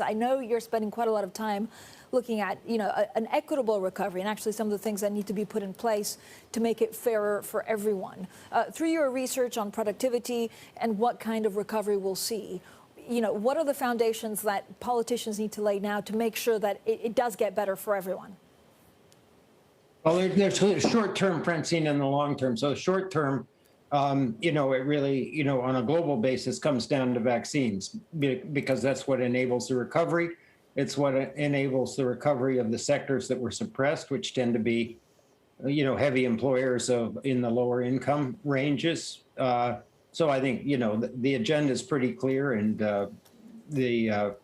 I know you're spending quite a lot of time looking at, an equitable recovery and actually some of the things that need to be put in place to make it fairer for everyone. Through your research on productivity and what kind of recovery we'll see, what are the foundations that politicians need to lay now to make sure that it does get better for everyone? Well, there's short-term, Francine, and the long-term. So short-term, it really, on a global basis comes down to vaccines because that's what enables the recovery. It's what enables the recovery of the sectors that were suppressed, which tend to be, heavy employers in the lower income ranges. So I think, the agenda is pretty clear, and the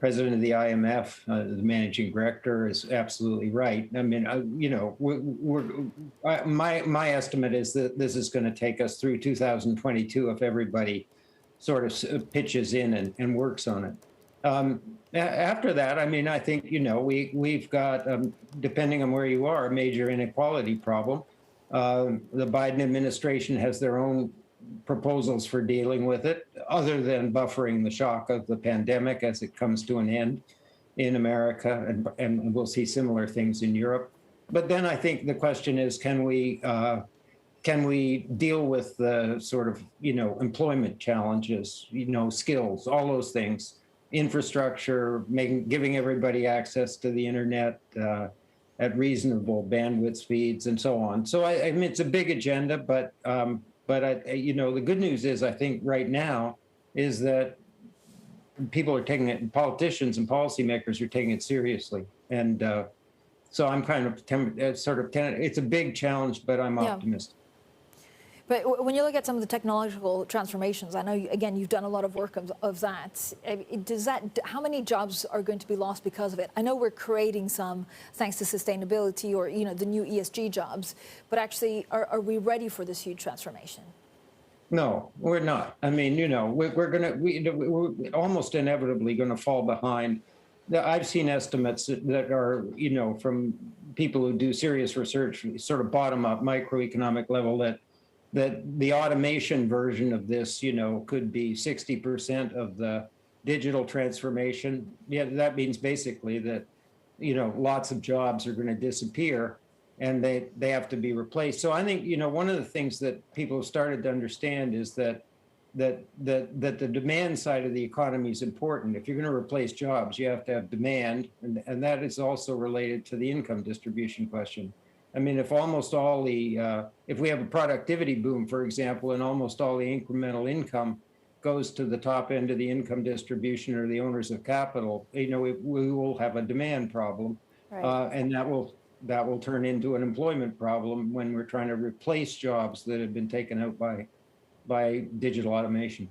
president of the IMF, the managing director, is absolutely right. I mean, my estimate is that this is going to take us through 2022 if everybody sort of pitches in and works on it. After that, I mean, I think, we've got, depending on where you are, a major inequality problem. The Biden administration has their own proposals for dealing with it, other than buffering the shock of the pandemic as it comes to an end in America, and we'll see similar things in Europe. But then I think the question is, can we deal with the sort of, employment challenges, skills, all those things, infrastructure, giving everybody access to the internet at reasonable bandwidth speeds and so on. So I mean, it's a big agenda, but the good news is, I think right now, is that people are taking it, and politicians and policymakers are taking it seriously. And so I'm kind of it's a big challenge, but I'm optimistic. But when you look at some of the technological transformations, I know, again, you've done a lot of work of that. How many jobs are going to be lost because of it? I know we're creating some thanks to sustainability or, the new ESG jobs, but actually, are we ready for this huge transformation? No, we're not. I mean, we're almost inevitably going to fall behind. I've seen estimates that are, from people who do serious research, sort of bottom-up microeconomic level, that the automation version of this, could be 60% of the digital transformation. Yeah, that means basically that, lots of jobs are going to disappear and they have to be replaced. So I think, one of the things that people have started to understand is that the demand side of the economy is important. If you're going to replace jobs, you have to have demand, and that is also related to the income distribution question. I mean, if almost all if we have a productivity boom, for example, and almost all the incremental income goes to the top end of the income distribution or the owners of capital, we will have a demand problem, right. And that will turn into an employment problem when we're trying to replace jobs that have been taken out by digital automation.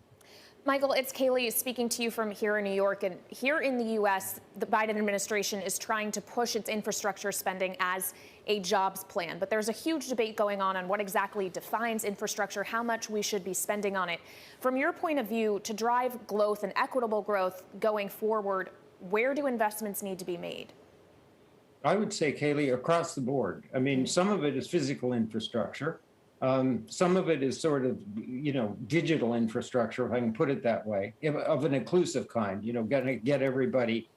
Michael, it's Kayleigh speaking to you from here in New York. And here in the U.S., the Biden administration is trying to push its infrastructure spending as a jobs plan. But there's a huge debate going on what exactly defines infrastructure, how much we should be spending on it. From your point of view, to drive growth and equitable growth going forward, where do investments need to be made? I would say, Kayleigh, across the board. I mean, some of it is physical infrastructure. Some of it is sort of, digital infrastructure, if I can put it that way, of an inclusive kind, going to get everybody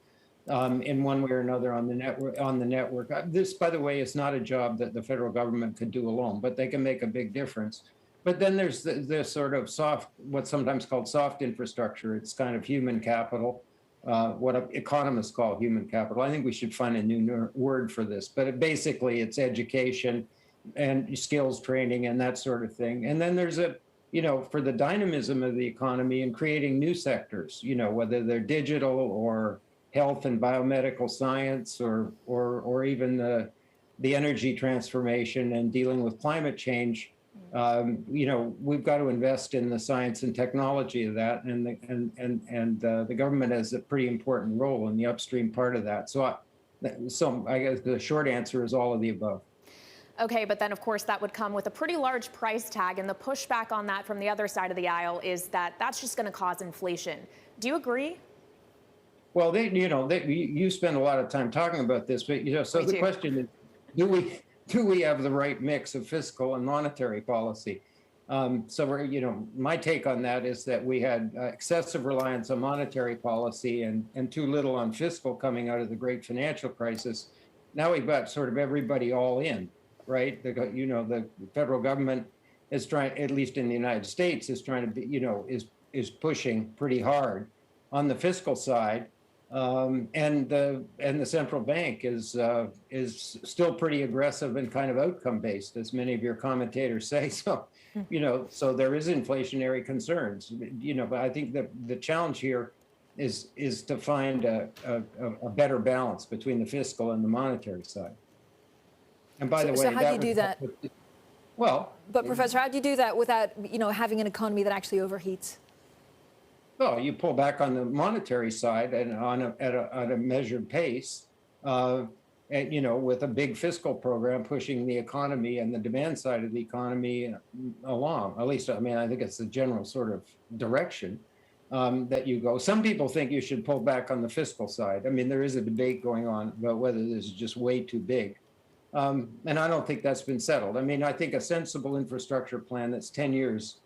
in one way or another on the network. This, by the way, is not a job that the federal government could do alone, but they can make a big difference. But then there's the sort of what's sometimes called soft infrastructure. It's kind of human capital, what economists call human capital. I think we should find a new word for this, but basically it's education and skills training and that sort of thing. And then there's for the dynamism of the economy and creating new sectors, whether they're digital or health and biomedical science or even the energy transformation and dealing with climate change. We've got to invest in the science and technology of that, and the government has a pretty important role in the upstream part of that. So I guess the short answer is all of the above. Okay, but then, of course, that would come with a pretty large price tag, and the pushback on that from the other side of the aisle is that that's just going to cause inflation. Do you agree? Well, you spend a lot of time talking about this, but so the question is, do we have the right mix of fiscal and monetary policy? So my take on that is that we had excessive reliance on monetary policy and too little on fiscal coming out of the great financial crisis. Now we've got sort of everybody all in, right? The federal government is trying, at least in the United States, is trying to be, is pushing pretty hard on the fiscal side. And the central bank is still pretty aggressive and kind of outcome based, as many of your commentators say. So, so there is inflationary concerns. But I think that the challenge here is to find a better balance between the fiscal and the monetary side. And by the way, so how do you do that? Well, but Professor, how do you do that without having an economy that actually overheats? Well, you pull back on the monetary side and at a measured pace, and, with a big fiscal program pushing the economy and the demand side of the economy along. At least, I think it's the general sort of direction that you go. Some people think you should pull back on the fiscal side. There is a debate going on about whether this is just way too big. And I don't think that's been settled. I think a sensible infrastructure plan that's 10 years,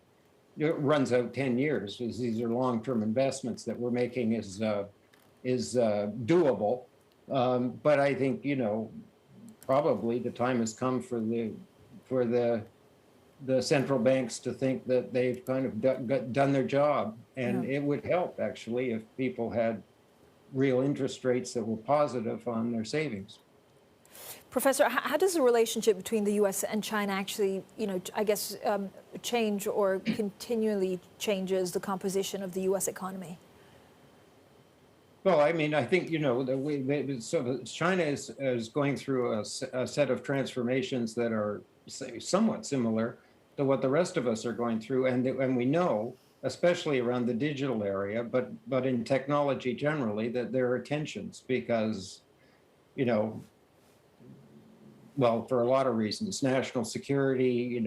it runs out 10 years, because these are long-term investments that we're making is doable. But I think, probably the time has come for the central banks to think that they've kind of done their job. And it would help, actually, if people had real interest rates that were positive on their savings. Professor, how does the relationship between the U.S. and China actually, change or continually changes the composition of the U.S. economy? Well, I think, China is going through a set of transformations that are somewhat similar to what the rest of us are going through. And we know, especially around the digital area, but in technology generally, that there are tensions because, well, for a lot of reasons, national security,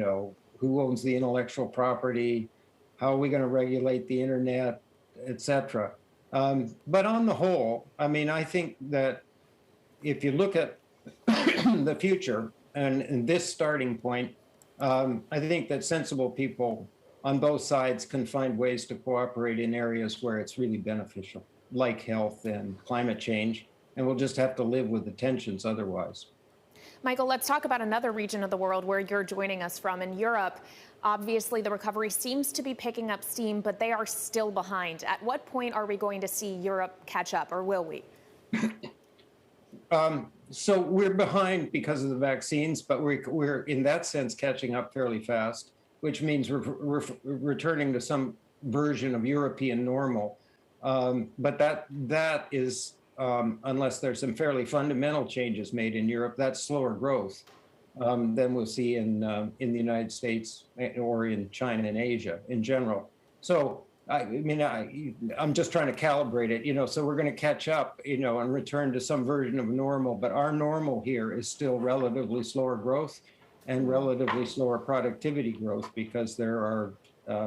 who owns the intellectual property, how are we going to regulate the internet, et cetera. But on the whole, I think that if you look at the future and this starting point, I think that sensible people on both sides can find ways to cooperate in areas where it's really beneficial, like health and climate change, and we'll just have to live with the tensions otherwise. Michael, let's talk about another region of the world where you're joining us from. In Europe, obviously the recovery seems to be picking up steam, but they are still behind. At what point are we going to see Europe catch up, or will we? So we're behind because of the vaccines, but we're in that sense catching up fairly fast, which means we're returning to some version of European normal. But that is, unless there's some fairly fundamental changes made in Europe, that's slower growth than we'll see in the United States or in China and Asia in general. So I'm just trying to calibrate it, so we're going to catch up, and return to some version of normal. But our normal here is still relatively slower growth and relatively slower productivity growth because there are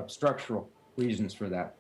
structural reasons for that.